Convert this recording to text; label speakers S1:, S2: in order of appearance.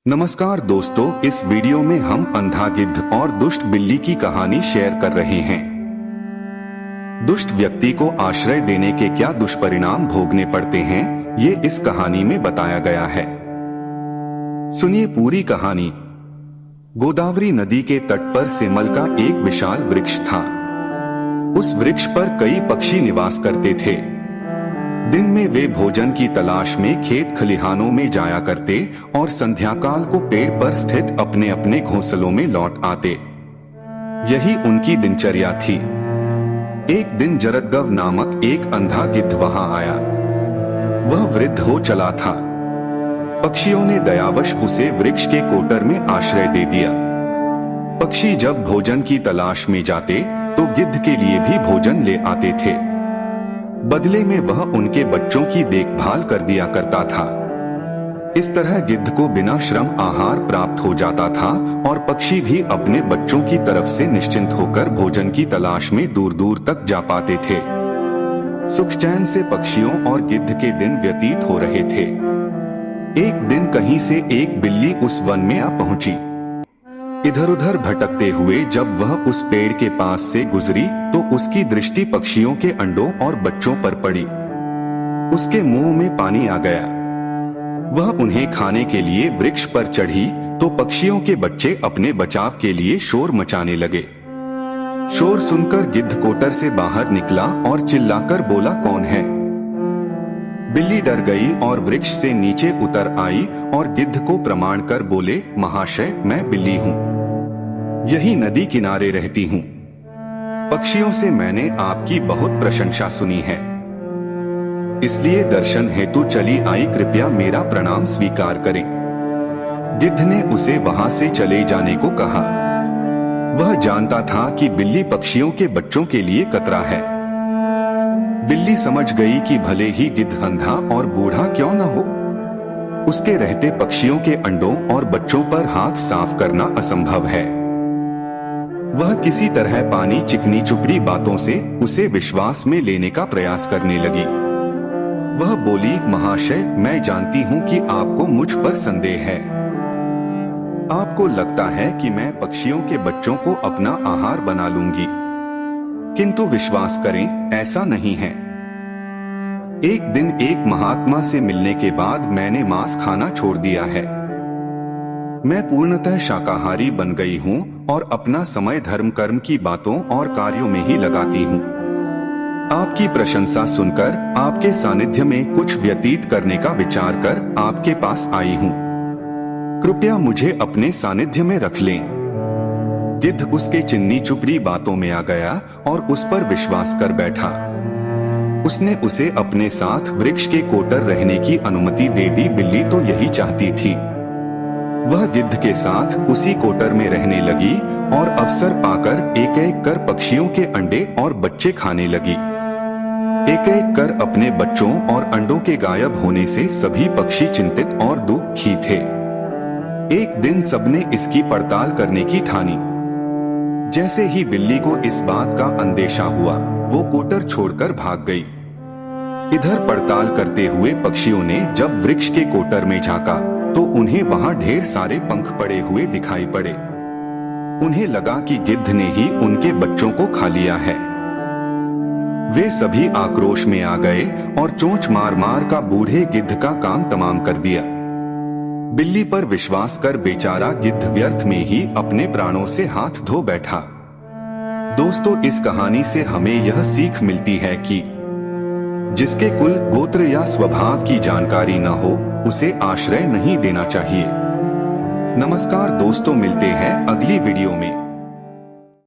S1: नमस्कार दोस्तों, इस वीडियो में हम अंधा गिद्ध और दुष्ट बिल्ली की कहानी शेयर कर रहे हैं। दुष्ट व्यक्ति को आश्रय देने के क्या दुष्परिणाम भोगने पड़ते हैं, ये इस कहानी में बताया गया है। सुनिए पूरी कहानी। गोदावरी नदी के तट पर सेमल का एक विशाल वृक्ष था। उस वृक्ष पर कई पक्षी निवास करते थे। दिन में वे भोजन की तलाश में खेत खलिहानों में जाया करते और संध्याकाल को पेड़ पर स्थित अपने अपने घोंसलों में लौट आते। यही उनकी दिनचर्या थी। एक दिन जरदगव नामक एक अंधा गिद्ध वहां आया। वह वृद्ध हो चला था। पक्षियों ने दयावश उसे वृक्ष के कोटर में आश्रय दे दिया। पक्षी जब भोजन की तलाश में जाते तो गिद्ध के लिए भी भोजन ले आते थे। बदले में वह उनके बच्चों की देखभाल कर दिया करता था। इस तरह गिद्ध को बिना श्रम आहार प्राप्त हो जाता था और पक्षी भी अपने बच्चों की तरफ से निश्चिंत होकर भोजन की तलाश में दूर दूर तक जा पाते थे। सुख चैन से पक्षियों और गिद्ध के दिन व्यतीत हो रहे थे। एक दिन कहीं से एक बिल्ली उस वन में आ पहुंची। इधर उधर भटकते हुए जब वह उस पेड़ के पास से गुजरी तो उसकी दृष्टि पक्षियों के अंडों और बच्चों पर पड़ी। उसके मुंह में पानी आ गया। वह उन्हें खाने के लिए वृक्ष पर चढ़ी तो पक्षियों के बच्चे अपने बचाव के लिए शोर मचाने लगे। शोर सुनकर गिद्ध कोटर से बाहर निकला और चिल्लाकर बोला, कौन है? बिल्ली डर गई और वृक्ष से नीचे उतर आई और गिद्ध को प्रणाम कर बोले, महाशय, मैं बिल्ली हूँ। यही नदी किनारे रहती हूँ। पक्षियों से मैंने आपकी बहुत प्रशंसा सुनी है, इसलिए दर्शन हेतु चली आई। कृपया मेरा प्रणाम स्वीकार करें। गिद्ध ने उसे वहां से चले जाने को कहा। वह जानता था कि बिल्ली पक्षियों के बच्चों के लिए कतरा है। बिल्ली समझ गई कि भले ही गिद्ध अंधा और बूढ़ा क्यों न हो, उसके रहते पक्षियों के अंडों और बच्चों पर हाथ साफ करना असंभव है। वह किसी तरह पानी चिकनी चुपड़ी बातों से उसे विश्वास में लेने का प्रयास करने लगी। वह बोली, महाशय, मैं जानती हूँ कि आपको मुझ पर संदेह है। आपको लगता है कि मैं पक्षियों के बच्चों को अपना आहार बना लूंगी, किंतु विश्वास करें, ऐसा नहीं है। एक दिन एक महात्मा से मिलने के बाद मैंने मांस खाना छोड़ दिया है। मैं पूर्णतः शाकाहारी बन गई हूँ और अपना समय धर्म कर्म की बातों और कार्यों में ही लगाती हूँ। आपकी प्रशंसा सुनकर आपके सानिध्य में कुछ व्यतीत करने का विचार कर आपके पास आई हूँ। कृपया मुझे अपने सानिध्य में रख लें। गिद्ध उसके चिन्नी चुपड़ी बातों में आ गया और उस पर विश्वास कर बैठा। उसने उसे अपने साथ वृक्ष के कोटर रहने की अनुमति दे दी। बिल्ली तो यही चाहती थी। वह गिद्ध के साथ उसी कोटर में रहने लगी और अवसर पाकर एक एक कर पक्षियों के अंडे और बच्चे खाने लगी। एक एक कर अपने बच्चों और अंडों के गायब होने से सभी पक्षी चिंतित और दुखी थे। एक दिन सबने इसकी पड़ताल करने की ठानी। जैसे ही बिल्ली को इस बात का अंदेशा हुआ, वो कोटर छोड़कर भाग गई। इधर पड़ताल करते हुए पक्षियों ने जब वृक्ष के कोटर में झांका तो उन्हें वहां ढेर सारे पंख पड़े हुए दिखाई पड़े। उन्हें लगा कि गिद्ध ने ही उनके बच्चों को खा लिया है। वे सभी आक्रोश में आ गए और चोंच मार मार का बूढ़े गिद्ध का काम तमाम कर दिया। बिल्ली पर विश्वास कर बेचारा गिद्ध व्यर्थ में ही अपने प्राणों से हाथ धो बैठा। दोस्तों, इस कहानी से हमें यह सीख मिलती है कि जिसके कुल, गोत्र या स्वभाव की जानकारी न हो, उसे आश्रय नहीं देना चाहिए। नमस्कार दोस्तों, मिलते हैं अगली वीडियो में।